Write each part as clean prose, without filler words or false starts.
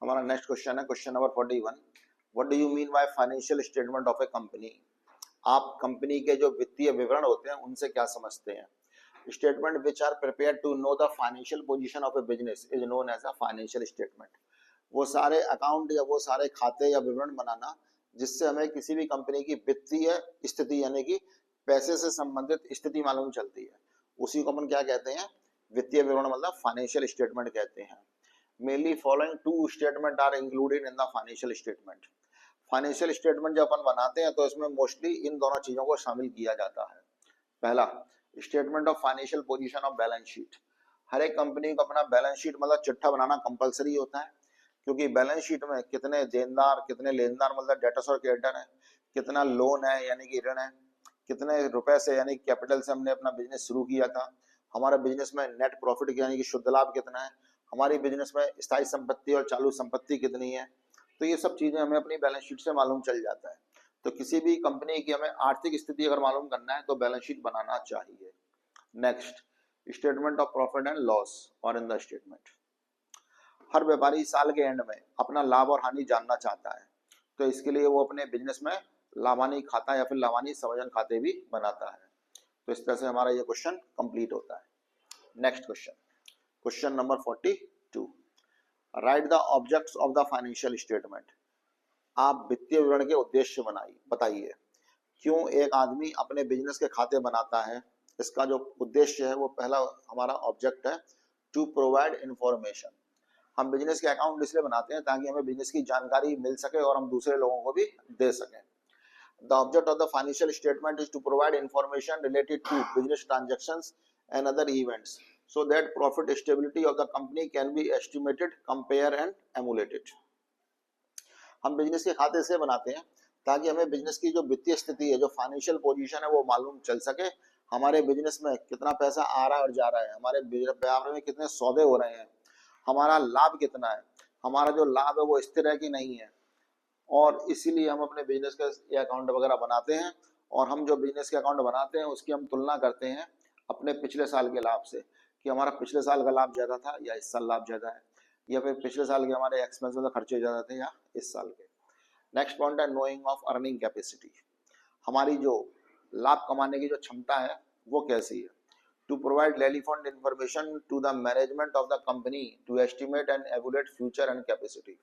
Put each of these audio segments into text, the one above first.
हमारा next question है question number 41। What do you mean by financial statement of A company? आप company के जो वित्तीय विवरण होते हैं उनसे क्या समझते हैं? Statement which are prepare to know the financial position of a business is known as a financial statement. वो सारे अकाउंट या वो सारे खाते या विवरण बनाना जिससे हमें किसी भी कंपनी की वित्तीय स्थिति यानी कि पैसे से संबंधित स्थिति मालूम चलती है, उसी को अपन क्या कहते हैं? वित्तीय विवरण, मतलब फाइनेंशियल स्टेटमेंट कहते हैं। Mainly following two statement are included in the financial statement. Financial statement जब अपन बनाते हैं तो इसमें मोस्टली इन दोनों चीजों को शामिल किया जाता है। पहला, statement of financial position of balance sheet. हर एक कंपनी को अपना बैलेंस शीट मतलब चिट्ठा बनाना कंपलसरी होता है, क्योंकि बैलेंस शीट में कितने देनदार कितने लेनदार मतलब डेटर्स और क्रेडिटर है, कितना लोन है यानी कि ऋण है, कितने रुपए से यानी कैपिटल से हमने अपना बिजनेस शुरू किया था, हमारा बिजनेस में नेट प्रॉफिट यानी कि शुद्ध लाभ कितना है, हमारी बिजनेस में स्थायी संपत्ति और चालू संपत्ति कितनी है। तो ये सब चीजें हमें अपनी बैलेंस शीट से मालूम चल जाता है। तो किसी भी कंपनी की हमें आर्थिक स्थिति अगर मालूम करना है तो बैलेंस शीट बनाना चाहिए। Next, statement of profit and loss और इन द स्टेटमेंट। हर व्यापारी साल के एंड में अपना लाभ और हानि जानना चाहता है, तो इसके लिए वो अपने बिजनेस में लाभानी खाता या फिर लाभानी समायोजन खाते भी बनाता है। तो इस तरह से हमारा ये क्वेश्चन कंप्लीट होता है। Next question, question number 42। Right the objects of the financial statement. आप वित्तीय विवरण के उद्देश्य बताइए। क्यों एक आदमी अपने बिजनेस के खाते बनाता है? इसका जो उद्देश्य है वो पहला हमारा ऑब्जेक्ट है टू प्रोवाइड इंफॉर्मेशन। हम बिजनेस के अकाउंट इसलिए बनाते हैं ताकि हमें बिजनेस की जानकारी मिल सके और हम दूसरे लोगों को भी दे सकें। The object of the financial statement is to provide information related to business transactions and other events so that profit stability of the company can be estimated, compare and emulated. हम बिजनेस के खाते से बनाते हैं ताकि हमें business की जो वित्तीय स्थिति है, जो फाइनेंशियल पोजीशन है वो मालूम चल सके। हमारे बिजनेस में कितना पैसा आ रहा है और जा रहा है, हमारे व्यापार में कितने सौदे हो रहे हैं, हमारा लाभ कितना है, हमारा जो लाभ है वो स्थिर है कि नहीं है। और इसीलिए हम अपने बिजनेस का ये अकाउंट वगैरह बनाते हैं, और हम जो बिजनेस के अकाउंट बनाते हैं उसकी हम तुलना करते हैं अपने पिछले साल के लाभ से कि हमारा पिछले साल का लाभ ज्यादा था या इस साल लाभ ज्यादा है, या फिर पिछले साल के हमारे एक्सपेंस मतलब खर्चे ज्यादा थे या इस साल के। नेक्स्ट पॉइंट है नोइंग ऑफ अर्निंग कैपेसिटी। हमारी जो लाभ कमाने की जो क्षमता है वो कैसी है? To provide relevant information to the management of the company to estimate and evaluate future and capacity.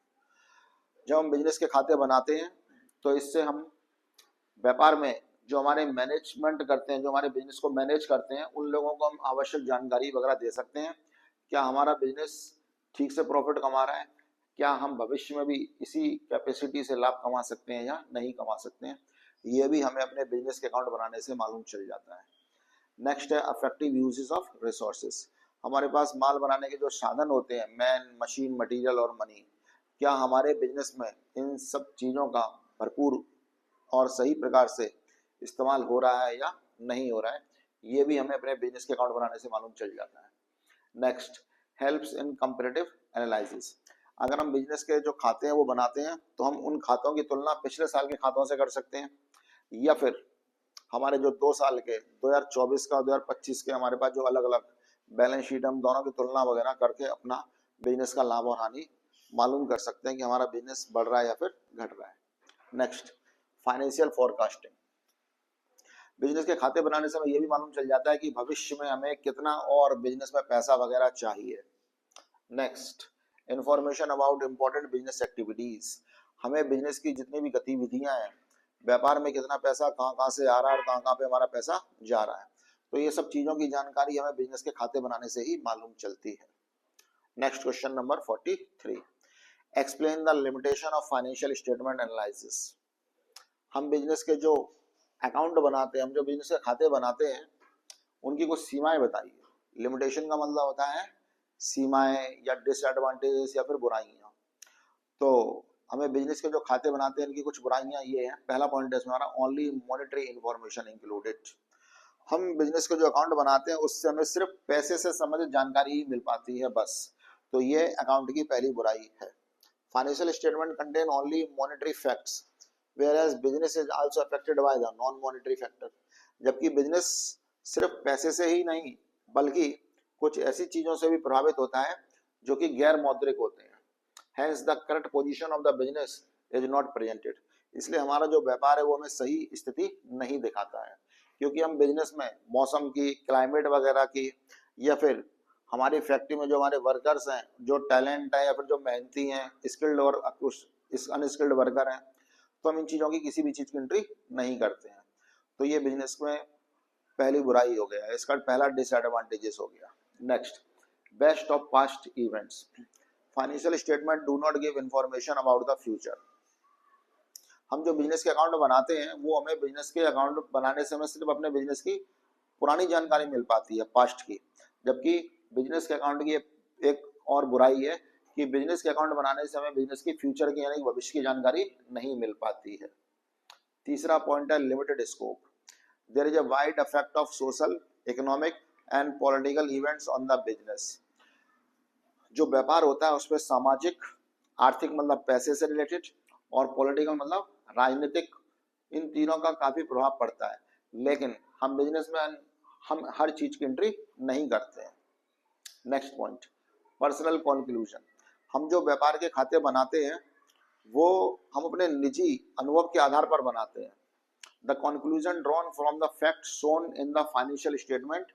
जब हम बिजनेस के खाते बनाते हैं तो इससे हम व्यापार में जो हमारे मैनेजमेंट करते हैं, जो हमारे बिजनेस को मैनेज करते हैं, उन लोगों को हम आवश्यक जानकारी वगैरह दे सकते हैं। क्या हमारा बिजनेस ठीक से प्रॉफिट कमा रहा है, क्या हम भविष्य में भी इसी कैपेसिटी से लाभ कमा सकते हैं या नहीं कमा सकते हैं, ये भी हमें अपने बिजनेस के अकाउंट बनाने से मालूम चल जाता है। नेक्स्ट है इफेक्टिव यूजेस ऑफ रिसोर्सेज। हमारे पास माल बनाने के जो साधन होते हैं, मैन, मशीन, मटेरियल और मनी, क्या हमारे बिजनेस में इन सब चीज़ों का भरपूर और सही प्रकार से इस्तेमाल हो रहा है या नहीं हो रहा है, ये भी हमें अपने बिजनेस के अकाउंट बनाने से मालूम चल जाता है। Next, helps in comparative analysis. अगर हम बिजनेस के जो खाते हैं वो बनाते हैं तो हम उन खातों की तुलना पिछले साल के खातों से कर सकते हैं, या फिर हमारे जो 2 साल के 2024 का 2025 के हमारे पास जो अलग अलग बैलेंस शीट, हम दोनों की तुलना वगैरह करके अपना बिजनेस का लाभ और हानि मालूम कर सकते हैं कि हमारा बिजनेस बढ़ रहा है या फिर घट रहा है। Next, financial forecasting. बिजनेस के खाते बनाने से हमें ये भी मालूम चल जाता है कि भविष्य में हमें कितना और बिजनेस में पैसा वगैरह चाहिए। Next, information about important business activities. हमें बिजनेस की जितनी भी गतिविधियां हैं, व्यापार में कितना पैसा कहाँ कहाँ से आ रहा है और कहाँ कहाँ पे हमारा पैसा जा रहा है, तो ये सब चीजों की जानकारी हमें बिजनेस के खाते बनाने से ही मालूम चलती है। Next question number 43। Explain the limitation of financial statement analysis. हम बिजनेस के जो अकाउंट बनाते हैं, हम जो बिजनेस के खाते बनाते हैं, उनकी कुछ सीमाएं बताइए। लिमिटेशन का मतलब होता है सीमाएं या डिसएडवांटेजेस या फिर बुराइयां। तो हमें बिजनेस के जो खाते बनाते हैं इनकी कुछ बुराइयां ये हैं। पहला पॉइंट है हमारा ओनली मॉनेटरी इंफॉर्मेशन इंक्लूडेड। हम बिजनेस के जो अकाउंट बनाते हैं उससे हमें सिर्फ पैसे से संबंधित जानकारी ही मिल पाती है बस, तो ये अकाउंट की पहली बुराई है। Financial statement contain only monetary facts whereas business is also affected by the non monetary factor। जबकि बिजनेस सिर्फ पैसे से ही नहीं बल्कि कुछ ऐसी चीजों से भी प्रभावित होता है जो कि गैर मौद्रिक होते हैं। Hence the correct position of the business is not presented. इसलिए हमारा जो व्यापार है वो हमें सही स्थिति नहीं दिखाता है, क्योंकि हम बिजनेस में मौसम की, क्लाइमेट वगैरह की, या फिर हमारी फैक्ट्री में जो हमारे वर्कर्स हैं, जो टैलेंट है या फिर जो मेहनती हैं, स्किल्ड और अनस्किल्ड वर्कर हैं, तो हम इन चीज़ों की किसी भी चीज़ की एंट्री नहीं करते हैं। तो ये बिजनेस में पहली बुराई हो गया, इसका पहला डिसएडवांटेजेस हो गया। Next, best of past events. Financial statement do not give information about the future. हम जो बिजनेस के अकाउंट बनाते हैं वो हमें बिजनेस के अकाउंट बनाने से हमें सिर्फ अपने बिजनेस की पुरानी जानकारी मिल पाती है, पास्ट की, जबकि बिजनेस के अकाउंट की एक और बुराई है कि बिजनेस के अकाउंट बनाने से हमें बिजनेस की फ्यूचर की यानी भविष्य की जानकारी नहीं मिल पाती है। तीसरा पॉइंट है limited scope. There is a wide effect of social, economic and political events on the business. जो व्यापार होता है उसमें सामाजिक, आर्थिक मतलब पैसे से रिलेटेड, और पॉलिटिकल मतलब राजनीतिक, इन तीनों का काफी प्रभाव पड़ता है, लेकिन हम बिजनेस में हम हर चीज की एंट्री नहीं करते हैं। Next point, personal conclusion. हम जो व्यापार के खाते बनाते हैं वो हम अपने निजी अनुभव के आधार पर बनाते हैं। The conclusion drawn from the fact shown in the financial statement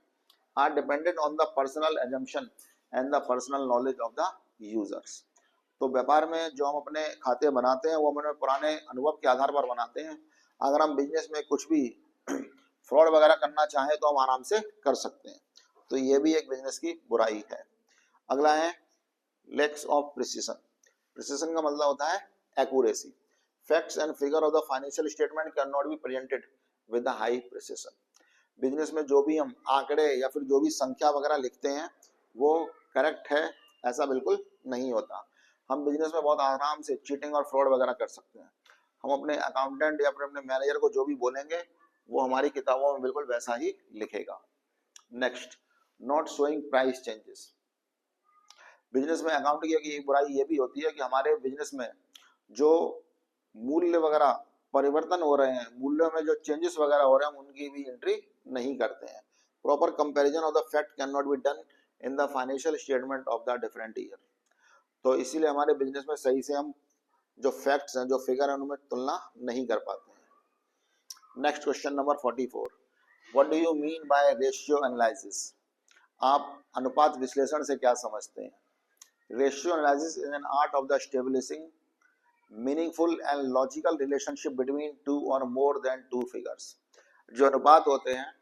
are dependent on the personal assumption and the personal knowledge of the users. तो व्यापार में जो हम अपने खाते बनाते हैं वो हम अपने पुराने अनुभव के आधार पर बनाते हैं। अगर हम बिजनेस में कुछ भी फ्रॉड वगैरह करना चाहें तो हम आराम से कर सकते हैं। तो ये भी एक बिजनेस की बुराई है। अगला है लैक्स ऑफ प्रिसिशन। प्रिसिशन का मतलब होता है accuracy. Facts and figure of the financial statement can not be presented with the high precision. Business में जो भी हम आंकड़े या फिर जो भी संख्या वगैरह लिखते हैं वो करेक्ट है ऐसा बिल्कुल नहीं होता। हम बिजनेस में बहुत आराम से चीटिंग और फ्रॉड वगैरह कर सकते हैं। हम अपने अकाउंटेंट या फिर अपने मैनेजर को जो भी बोलेंगे वो हमारी किताबों में बिल्कुल वैसा ही लिखेगा। Next, not showing price changes. Business में अकाउंट की एक बुराई ये भी होती है कि हमारे बिजनेस में जो मूल्य वगैरह परिवर्तन हो रहे हैं, मूल्यों में जो चेंजेस वगैरह हो रहे हैं उनकी भी एंट्री नहीं करते हैं। Proper comparison of the fact can not be done in the financial statement of the different year. तो इसीलिए हमारे बिजनेस में सही से हम जो फैक्ट्स हैं, जो फिगर हैं, उनमें तुलना नहीं कर पाते हैं। Next question number 44, what do you mean by ratio analysis. आप अनुपात विश्लेषण से क्या समझते हैं? Ratio analysis is an art of the establishing meaningful and logical relationship between two और मोर देन टू फिगर्स। जो अनुपात होते हैं,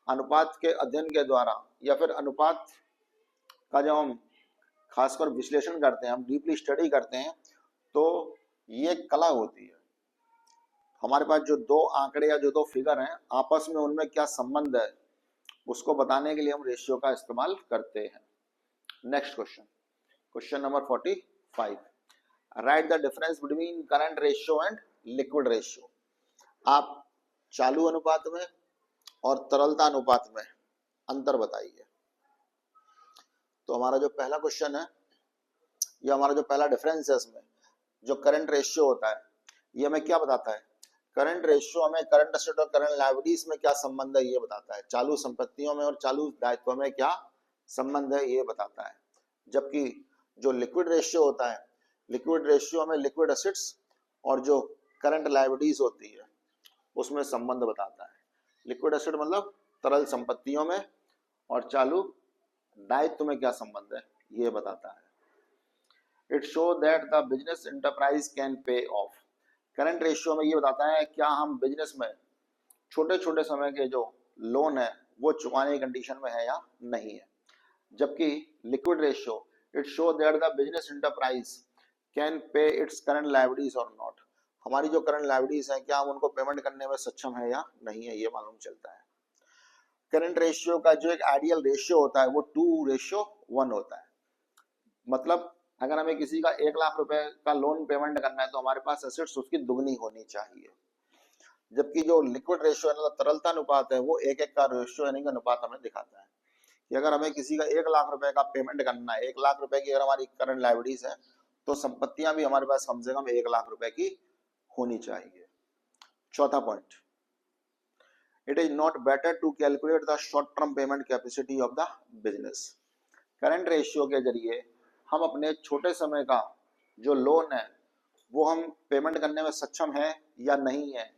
अनुपात के अध्ययन के द्वारा या फिर अनुपात का जब हम खासकर विश्लेषण करते हैं, हम डीपली स्टडी करते हैं, तो ये कला होती है। हमारे पास जो दो आंकड़े या जो दो फिगर हैं आपस में उनमें क्या संबंध है उसको बताने के लिए हम रेशियो का इस्तेमाल करते हैं। Next question, question number 45, right the difference between current ratio and liquid ratio. आप चालू अनुपात में और तरलता अनुपात में अंतर बताइए। तो हमारा जो पहला क्वेश्चन है या हमारा जो पहला डिफरेंस है इसमें जो करंट रेशियो होता है ये हमें क्या बताता है? करंट रेशियो हमें करंट एसेट और करंट लायबिलिटीज में क्या संबंध है ये बताता है। चालू संपत्तियों में और चालू दायित्वों में क्या संबंध है ये बताता है। जबकि जो लिक्विड रेशियो होता है, लिक्विड रेशियो हमें लिक्विड एसेट्स और जो करंट लायबिलिटीज होती है उसमें संबंध बताता है। लिक्विड एसेट मतलब तरल संपत्तियों में और चालू दायित्व में क्या संबंध है ये बताता है। It show that the business enterprise can pay of. Current ratio में ये बताता है क्या हम बिजनेस में छोटे छोटे समय के जो लोन है वो चुकाने की कंडीशन में है या नहीं है। जबकि liquid ratio, it show that the business enterprise can pay its current liabilities और नॉट। हमारी जो करंट लायबिलिटीज है क्या हम उनको पेमेंट करने में सक्षम है या नहीं है ये मालूम चलता है। करंट रेशियो का जो एक आइडियल रेशियो होता है वो 2:1 होता है। मतलब अगर हमें किसी का 1 लाख रुपए का लोन पेमेंट करना है तो हमारे पास एसेट्स उसकी दुगनी होनी चाहिए। जबकि जो लिक्विड रेशियो मतलब तरलता अनुपात है वो 1:1 का रेशियो यानी कि अनुपात हमें दिखाता है कि अगर हमें किसी का 1 लाख रुपए का पेमेंट करना है, 1 लाख रुपए की अगर हमारी करंट लायबिलिटीज है तो संपत्तियां भी हमारे पास कम से कम 1 लाख रुपए की होनी चाहिए। चौथा point, it is not better to calculate the short term payment capacity of the business. Current ratio के जरिए हम अपने छोटे समय का जो लोन है वो हम पेमेंट करने में सक्षम है या नहीं है,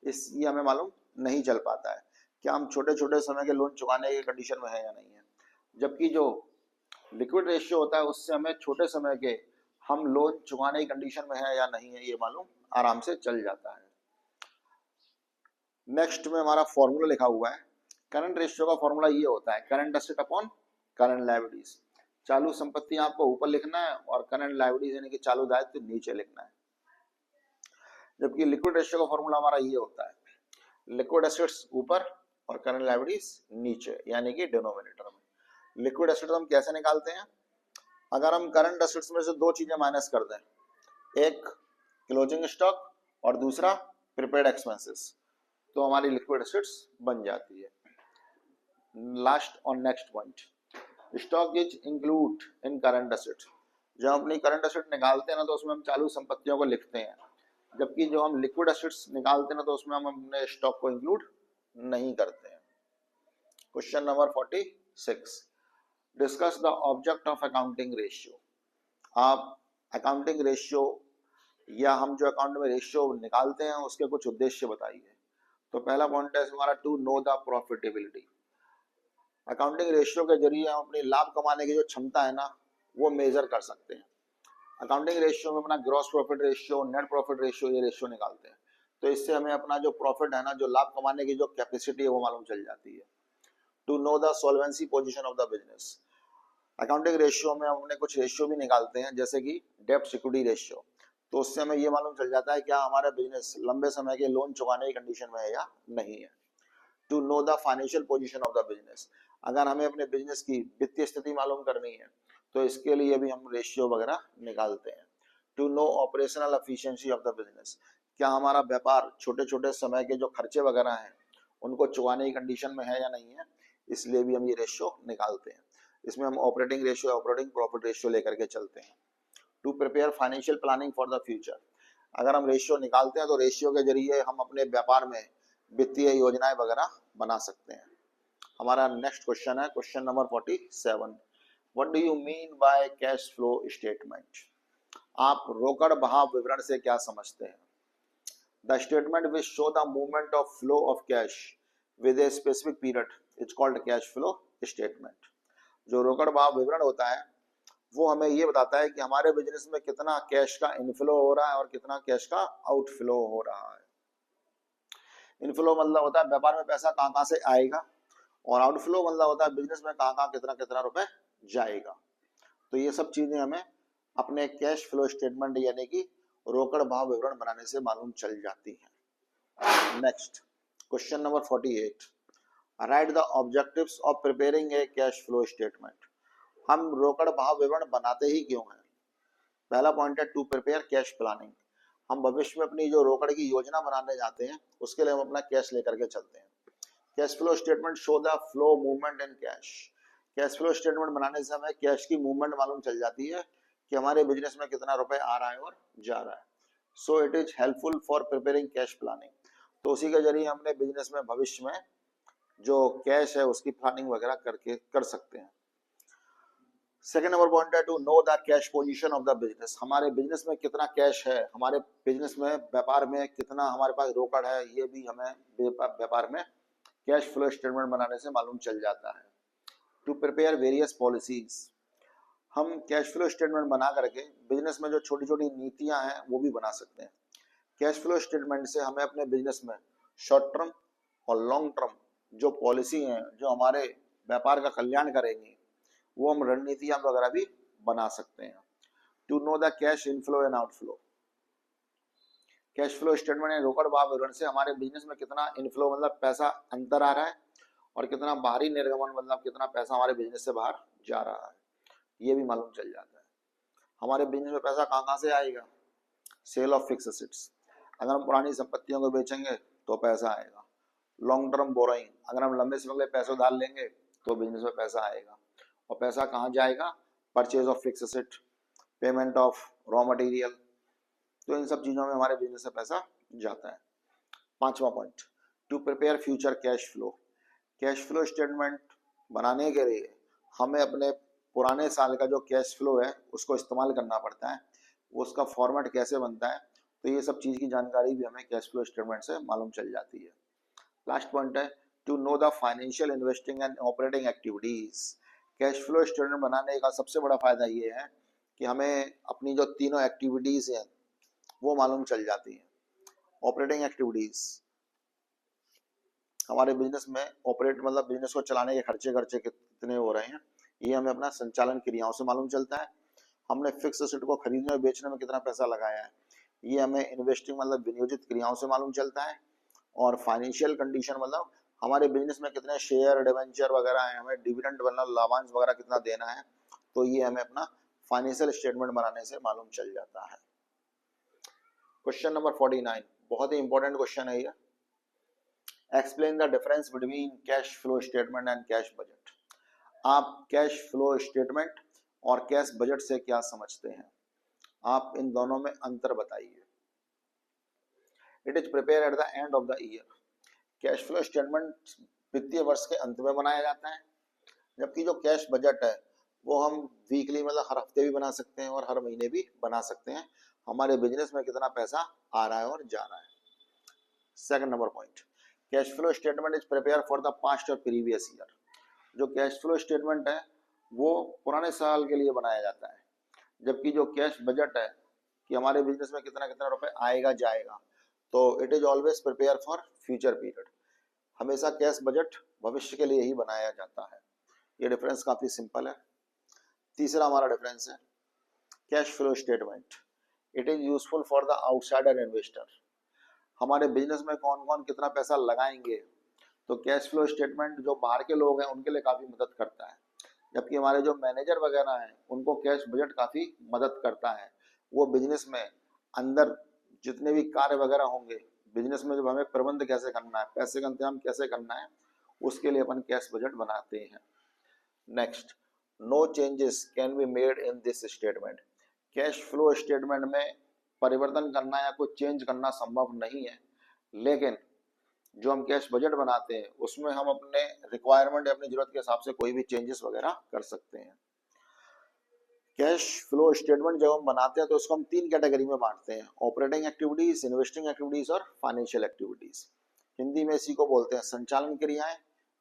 ये हमें मालूम नहीं चल पाता है। क्या हम छोटे छोटे समय के लोन चुकाने के कंडीशन में है या नहीं है। जबकि जो लिक्विड रेशियो होता है उससे हमें छोटे समय के हम लोन चुकाने की कंडीशन में है या नहीं है ये मालूम आराम से चल जाता है। नेक्स्ट में हमारा फॉर्मूला लिखा हुआ है। करंट रेशियो का फॉर्मूला ये होता है current asset upon current liabilities. चालू संपत्ति आपको ऊपर लिखना है और करंट लायबिलिटीज यानी कि चालू दायित्व नीचे लिखना है। जबकि लिक्विड रेशियो का फॉर्मूला हमारा ये होता है लिक्विड एसेट्स ऊपर और करंट लायबिलिटीज नीचे यानी कि डिनोमिनेटर में। लिक्विड एसेट्स हम कैसे निकालते हैं, अगर हम करंट एसेट्स में से दो चीजें माइनस कर दें, एक क्लोजिंग स्टॉक और दूसरा प्रीपेड एक्सपेंसेस, तो हमारी लिक्विड एसेट्स बन जाती है। लास्ट और next point, stock is include in current asset. जब हम अपनी करंट एसेट निकालते हैं ना तो उसमें हम चालू संपत्तियों को लिखते हैं, जबकि जो हम लिक्विड एसेट्स निकालते हैं ना तो उसमें हम अपने स्टॉक को इंक्लूड नहीं करते हैं। Question number 46, discuss the object of accounting ratio. आप अकाउंटिंग रेशियो या हम जो अकाउंट में रेशियो निकालते हैं उसके कुछ उद्देश्य बताइए। तो पहला पॉइंट है हमारा to know the profitability. Accounting ratio के जरिए हम अपनी लाभ कमाने की जो क्षमता है ना वो मेजर कर सकते हैं। अकाउंटिंग रेशियो में अपना gross profit ratio, net profit ratio, ये रेशियो निकालते हैं, तो इससे हमें अपना जो प्रॉफिट है ना, जो लाभ कमाने की जो कैपेसिटी है वो मालूम चल जाती है। To know the solvency position of the business. Accounting ratio में हम अपने कुछ रेशियो भी निकालते हैं जैसे कि डेब्ट सिक्योरिटी रेशियो, तो उससे हमें ये मालूम चल जाता है क्या हमारा बिजनेस लंबे समय के लोन चुकाने की कंडीशन में है या नहीं है। To know the financial position of the business, अगर हमें अपने बिजनेस की वित्तीय स्थिति मालूम करनी है तो इसके लिए भी हम रेशियो वगैरह निकालते हैं। To know operational efficiency of the business, क्या हमारा व्यापार छोटे छोटे समय के जो खर्चे वगैरह हैं उनको चुकाने की कंडीशन में है या नहीं है, इसलिए भी हम ये रेशियो निकालते हैं। इसमें हम operating ratio, operating profit ratio लेकर के चलते हैं। To prepare financial planning for the future, अगर हम रेशियो निकालते हैं तो रेशियो के जरिए हम अपने व्यापार में वित्तीय योजनाएं वगैरह बना सकते हैं। हमारा नेक्स्ट क्वेश्चन है question number 47, what do you mean by cash flow statement. आप रोकड़ बहाव विवरण से क्या समझते हैं। The statement which show the movement of flow of cash with a specific period is called cash flow statement. जो रोकड़ बहाव विवरण होता है वो हमें ये बताता है कि हमारे बिजनेस में कितना कैश का इनफ्लो हो रहा है और कितना कैश का आउटफ्लो हो रहा है। इनफ्लो मतलब होता है व्यापार में पैसा कहाँ कहाँ से आएगा, और आउटफ्लो मतलब होता है बिजनेस में कहाँ कहाँ कितना कितना रुपए जाएगा। तो ये सब चीजें हमें अपने कैश फ्लो स्टेटमेंट यानी कि रोकड़ भाव विवरण बनाने से मालूम चल जाती है। Next question number 48, right the objectives of preparing A cash flow statement. हम रोकड़ भाव विवरण बनाते ही क्यों हैं। पहला पॉइंट है टू प्रिपेयर कैश प्लानिंग। हम भविष्य में अपनी जो रोकड़ की योजना बनाने जाते हैं उसके लिए हम अपना कैश लेकर के चलते हैं। Cash flow statement show the flow movement in cash. Cash flow statement बनाने से हमें कैश की मूवमेंट मालूम चल जाती है कि हमारे बिजनेस में कितना रुपए आ रहा है और जा रहा है। So it is helpful for preparing cash planning. तो उसी के जरिए हमने बिजनेस में भविष्य में जो कैश है उसकी प्लानिंग वगैरह करके कर सकते हैं। सेकेंड नंबर पॉइंट है to know the cash position of the business. हमारे बिजनेस में कितना कैश है, हमारे बिजनेस में व्यापार में कितना हमारे पास रोकड़ है, ये भी हमें व्यापार में कैश फ्लो स्टेटमेंट बनाने से मालूम चल जाता है। टू प्रिपेयर वेरियस पॉलिसीज, हम कैश फ्लो स्टेटमेंट बना करके बिजनेस में जो छोटी छोटी नीतियां हैं वो भी बना सकते हैं। कैश फ्लो स्टेटमेंट से हमें अपने बिजनेस में शॉर्ट टर्म और लॉन्ग टर्म जो पॉलिसी हैं जो हमारे व्यापार का कल्याण करेंगी वो हम रणनीतियां वगैरह भी बना सकते हैं। To know the cash inflow and outflow, cash flow statement and रोकड़ भाव विवरण से हमारे बिजनेस में कितना इनफ्लो मतलब पैसा अंदर आ रहा है और कितना बाहरी निर्गमन मतलब कितना पैसा हमारे बिजनेस से बाहर जा रहा है, ये भी मालूम चल जाता है। हमारे बिजनेस में पैसा कहाँ कहाँ से आएगा, सेल ऑफ फिक्स एसेट्स, अगर हम पुरानी संपत्तियों को बेचेंगे तो पैसा आएगा। लॉन्ग टर्म बोरोइंग, अगर हम लंबे समय के लिए पैसे उधार लेंगे तो बिजनेस में पैसा आएगा। और पैसा कहाँ जाएगा, purchase of fix asset, payment of raw material, तो इन सब चीजों में हमारे बिजनेस से पैसा जाता है। पांचवा point, to prepare future cash flow. Cash flow statement बनाने के लिए हमें अपने पुराने साल का जो कैश फ्लो है उसको इस्तेमाल करना पड़ता है। वो उसका फॉर्मेट कैसे बनता है, तो ये सब चीज की जानकारी भी हमें कैश फ्लो स्टेटमेंट से मालूम चल जाती है। लास्ट पॉइंट है to know the financial investing and operating activities. Cash flow statement बनाने का सबसे बड़ा फायदा ये है कि हमें अपनी जो तीनों एक्टिविटीज हैं वो मालूम चल जाती हैं। ऑपरेटिंग एक्टिविटीज, हमारे बिजनेस में ऑपरेट मतलब बिजनेस को चलाने के खर्चे कितने हो रहे हैं, ये हमें अपना संचालन क्रियाओं से मालूम चलता है। हमने फिक्स एसेट को खरीदने और बेचने में कितना पैसा लगाया है, ये हमें इन्वेस्टिंग मतलब विनियोजित क्रियाओं से मालूम चलता है। और फाइनेंशियल कंडीशन मतलब हमारे बिजनेस में कितने शेयर डिवेंचर वगैरह है, हमें डिविडेंड मतलब लाभांश वगैरह कितना देना है, तो ये हमें अपना फाइनेंशियल स्टेटमेंट बनाने से मालूम चल जाता है। क्वेश्चन नंबर 49 बहुत ही इंपॉर्टेंट क्वेश्चन है ये। Explain the difference between cash flow statement and cash budget. आप कैश फ्लो स्टेटमेंट और कैश बजट से क्या समझते हैं, आप इन दोनों में अंतर बताइए। It is prepare at the end of the year. Cash flow statement वित्तीय वर्ष के अंत में बनाया जाता है, जबकि जो कैश बजट है वो हम वीकली मतलब हर हफ्ते भी बना सकते हैं और हर महीने भी बना सकते हैं, हमारे बिजनेस में कितना पैसा आ रहा है और जा रहा है। Second number point, cash flow statement is prepare for the past और प्रीवियस ईयर। जो कैश फ्लो स्टेटमेंट है वो पुराने साल के लिए बनाया जाता है, जबकि जो कैश बजट है कि हमारे बिजनेस में कितना कितना रुपए आएगा जाएगा, तो it is always prepare for future period. हमेशा कैश बजट भविष्य के लिए ही बनाया जाता है। ये डिफरेंस काफी सिंपल है। तीसरा हमारा डिफरेंस है cash flow statement it is useful for the outsider investor. हमारे बिजनेस में कौन कौन कितना पैसा लगाएंगे, तो कैश फ्लो स्टेटमेंट जो बाहर के लोग हैं उनके लिए काफी मदद करता है, जबकि हमारे जो मैनेजर वगैरह हैं उनको कैश बजट काफी मदद करता है। वो बिजनेस में अंदर जितने भी कार्य वगैरह होंगे, बिजनेस में जब हमें प्रबंध कैसे करना है, पैसे का इंतजाम कैसे करना है, उसके लिए अपन कैश बजट बनाते हैं। Next, no changes can be made in this statement. Cash flow statement में परिवर्तन करना या कुछ चेंज करना संभव नहीं है, लेकिन जो हम कैश बजट बनाते हैं उसमें हम अपने रिक्वायरमेंट या अपनी जरूरत के हिसाब से कोई भी चेंजेस वगैरह कर सकते हैं। कैश फ्लो स्टेटमेंट जब हम बनाते हैं तो उसको हम तीन कैटेगरी में बांटते हैं, ऑपरेटिंग एक्टिविटीज, इन्वेस्टिंग एक्टिविटीज और फाइनेंशियल एक्टिविटीज। हिंदी में इसी को बोलते हैं संचालन क्रियाएं,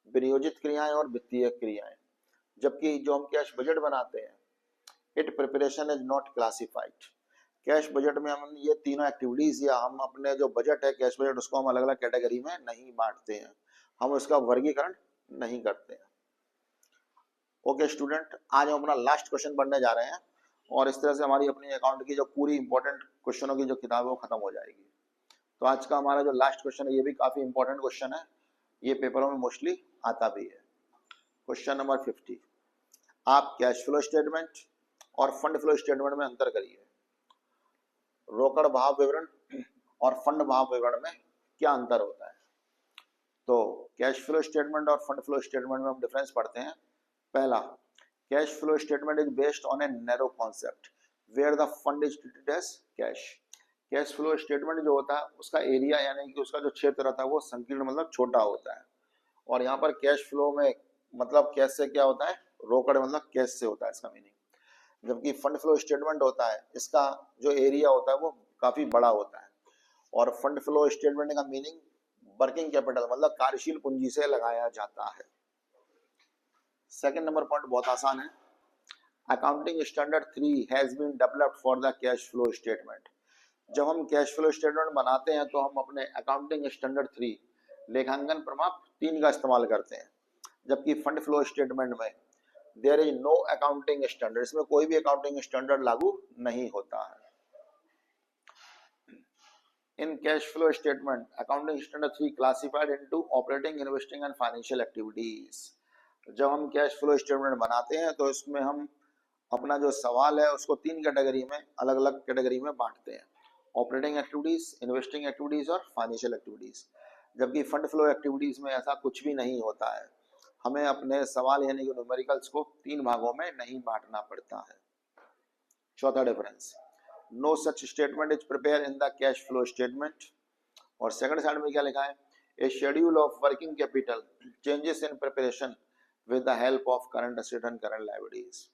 विनियोजित क्रियाएं और वित्तीय क्रियाएं। जबकि जो हम कैश बजट बनाते हैं, it preparation is not classified. Cash budget में हम ये तीनों एक्टिविटीज या हम अपने जो बजट है कैश बजट उसको हम अलग अलग कैटेगरी में नहीं बांटते हैं, हम उसका वर्गीकरण नहीं करते हैं। ओके स्टूडेंट, आज हम अपना लास्ट क्वेश्चन पढ़ने जा रहे हैं और इस तरह से हमारी अपनी अकाउंट की जो पूरी इंपॉर्टेंट क्वेश्चनों की जो किताब है वो खत्म हो जाएगी। तो आज का हमारा जो लास्ट क्वेश्चन है ये भी काफी इंपॉर्टेंट क्वेश्चन है, ये पेपरों में मोस्टली आता भी है। क्वेश्चन नंबर 50, आप कैश फ्लो स्टेटमेंट और फंड फ्लो स्टेटमेंट में अंतर करिए। रोकड़ भाव विवरण और फंड भाव विवरण में क्या अंतर होता है। तो कैश फ्लो स्टेटमेंट और फंड फ्लो स्टेटमेंट में हम डिफरेंस पढ़ते हैं। पहला, cash flow statement is based on a narrow concept where the fund is treated as cash. Cash flow statement जो होता है उसका एरिया यानी कि उसका जो क्षेत्र रहता है वो संकीर्ण मतलब छोटा होता है, और यहाँ पर कैश फ्लो में मतलब कैश से क्या होता है, रोकड़ मतलब कैश से होता है इसका मीनिंग। जबकि फंड फ्लो स्टेटमेंट होता है इसका जो एरिया होता है वो काफी बड़ा होता है, और फंड फ्लो स्टेटमेंट का मीनिंग वर्किंग कैपिटल मतलब कार्यशील पूंजी से लगाया जाता है। सेकंड नंबर पॉइंट बहुत आसान है, accounting standard 3 has been developed for the cash flow statement. जब हम कैश फ्लो स्टेटमेंट बनाते हैं तो हम अपने अकाउंटिंग स्टैंडर्ड 3 लेखांकन प्रमाप 3 का इस्तेमाल करते हैं, जबकि फंड फ्लो स्टेटमेंट में there is no accounting standard, इसमें कोई भी अकाउंटिंग स्टैंडर्ड लागू नहीं होता है। In cash flow statement, accounting standard 3 classified into operating, investing and financial activities. जब हम कैश फ्लो स्टेटमेंट बनाते हैं तो इसमें हम अपना जो सवाल है उसको 3 कैटेगरी में अलग अलग कैटेगरी में बांटते हैं, ऑपरेटिंग एक्टिविटीज, इन्वेस्टिंग एक्टिविटीज और फाइनेंशियल एक्टिविटीज। जबकि फंड फ्लो एक्टिविटीज में ऐसा कुछ भी नहीं होता है, हमें अपने सवाल यानी कि न्यूमेरिकल्स को 3 भागों में नहीं बांटना पड़ता है। चौथा difference, no such statement is prepare in the cash flow statement. और सेकंड साइड में क्या लिखा है, a schedule of working capital changes in preparation with the help of current asset and current liabilities.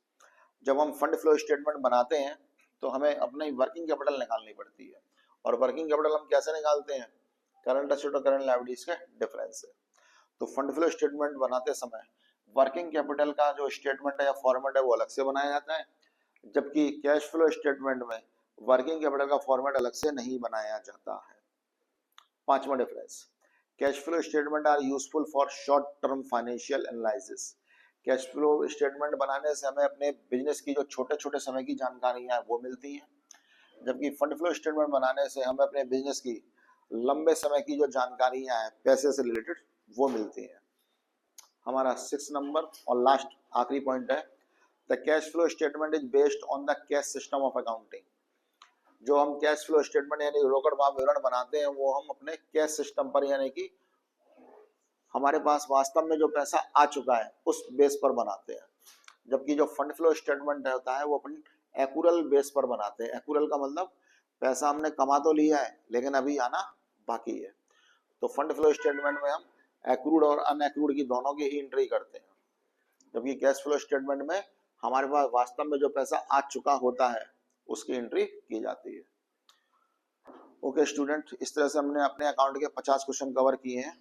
जब हम फंड फ्लो स्टेटमेंट बनाते हैं तो हमें अपनी वर्किंग कैपिटल निकालनी पड़ती है। और वर्किंग कैपिटल हम कैसे निकालते हैं? करंट एसेट और करंट लायबिलिटीज के डिफरेंस से। तो फंड फ्लो स्टेटमेंट बनाते समय वर्किंग कैपिटल का जो स्टेटमेंट है या फॉर्मेट है वो अलग से बनाया जाता है, जबकि कैश फ्लो स्टेटमेंट में वर्किंग कैपिटल का फॉर्मेट अलग से नहीं बनाया जाता है। पांचवा difference, cash flow statement are useful for short term financial analysis. Cash flow statement बनाने से हमें अपने बिजनेस की जो छोटे छोटे समय की जानकारियां हैं वो मिलती हैं, जबकि फंड फ्लो स्टेटमेंट बनाने से हमें अपने बिजनेस की लंबे समय की जो जानकारियां हैं पैसे से रिलेटेड वो मिलती हैं। हमारा 6 नंबर और लास्ट आखिरी पॉइंट है, the cash flow statement is based on the cash system of accounting. जो हम कैश फ्लो स्टेटमेंट यानी रोकड़ भाव विवरण बनाते हैं वो हम अपने कैश सिस्टम पर यानी कि हमारे पास वास्तव में जो पैसा आ चुका है उस बेस पर बनाते हैं, जबकि जो फंड फ्लो स्टेटमेंट होता है वो अपन एक्यूरल बेस पर बनाते हैं। एक्यूरल का मतलब पैसा हमने कमा तो लिया है लेकिन अभी आना बाकी है। तो फंड फ्लो स्टेटमेंट में हम एक्रूड और अनएक्रूड की दोनों की ही एंट्री करते हैं, जबकि कैश फ्लो स्टेटमेंट में हमारे पास वास्तव में जो पैसा आ चुका होता है उसकी एंट्री की जाती है। ओके स्टूडेंट, इस तरह से हमने अपने अकाउंट के 50 क्वेश्चन कवर किए हैं।